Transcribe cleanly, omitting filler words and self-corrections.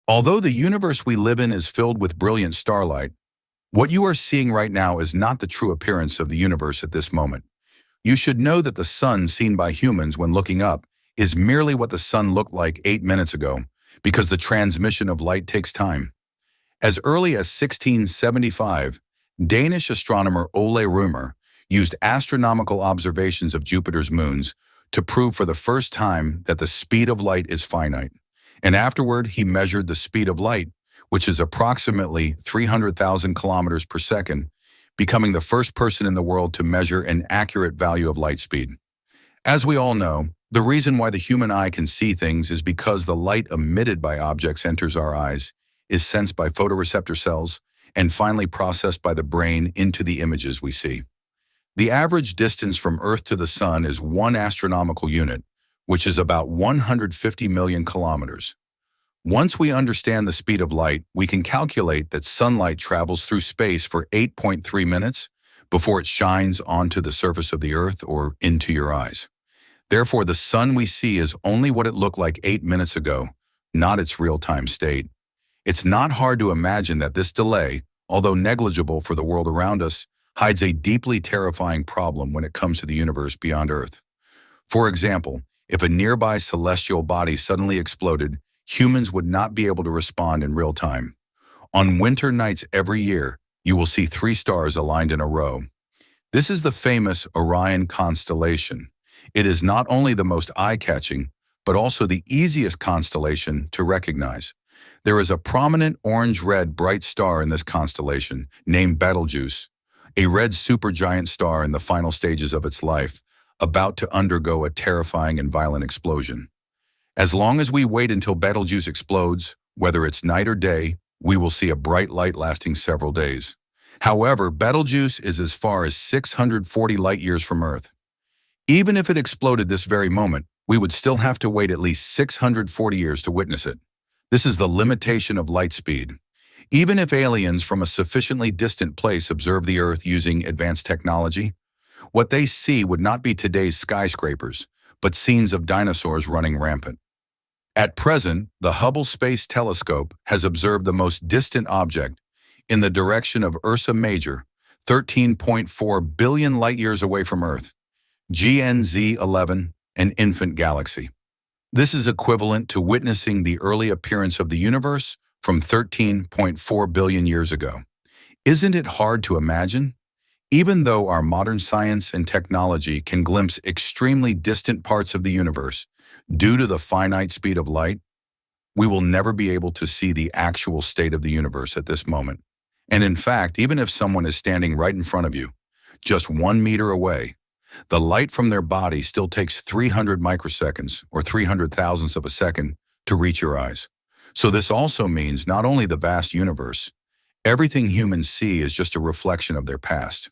Although the universe we live in is filled with brilliant starlight, what you are seeing right now is not the true appearance of the universe at this moment. You should know that the sun seen by humans when looking up is merely what the sun looked like 8 minutes ago, because the transmission of light takes time. As early as 1675, Danish astronomer Ole Rømer used astronomical observations of Jupiter's moons to prove for the first time that the speed of light is finite. And afterward, he measured the speed of light, which is approximately 300,000 kilometers per second, becoming the first person in the world to measure an accurate value of light speed. As we all know, the reason why the human eye can see things is because the light emitted by objects enters our eyes, is sensed by photoreceptor cells, and finally processed by the brain into the images we see. The average distance from Earth to the Sun is 1 astronomical unit, which is about 150 million kilometers. Once we understand the speed of light, we can calculate that sunlight travels through space for 8.3 minutes before it shines onto the surface of the Earth or into your eyes. Therefore, the sun we see is only what it looked like 8 minutes ago, not its real-time state. It's not hard to imagine that this delay, although negligible for the world around us, hides a deeply terrifying problem when it comes to the universe beyond Earth. For example, if a nearby celestial body suddenly exploded, humans would not be able to respond in real time. On winter nights every year, you will see 3 stars aligned in a row. This is the famous Orion constellation. It is not only the most eye-catching, but also the easiest constellation to recognize. There is a prominent orange-red bright star in this constellation, named Betelgeuse, a red supergiant star in the final stages of its life, about to undergo a terrifying and violent explosion. As long as we wait until Betelgeuse explodes, whether it's night or day, we will see a bright light lasting several days. However, Betelgeuse is as far as 640 light-years from Earth. Even if it exploded this very moment, we would still have to wait at least 640 years to witness it. This is the limitation of light speed. Even if aliens from a sufficiently distant place observe the Earth using advanced technology, what they see would not be today's skyscrapers, but scenes of dinosaurs running rampant. At present, the Hubble Space Telescope has observed the most distant object in the direction of Ursa Major, 13.4 billion light-years away from Earth, GNZ 11, an infant galaxy. This is equivalent to witnessing the early appearance of the universe from 13.4 billion years ago. Isn't it hard to imagine? Even though our modern science and technology can glimpse extremely distant parts of the universe due to the finite speed of light, we will never be able to see the actual state of the universe at this moment. And in fact, even if someone is standing right in front of you, just 1 meter away, the light from their body still takes 300 microseconds, or 300 thousandths of a second, to reach your eyes. So this also means not only the vast universe, everything humans see is just a reflection of their past.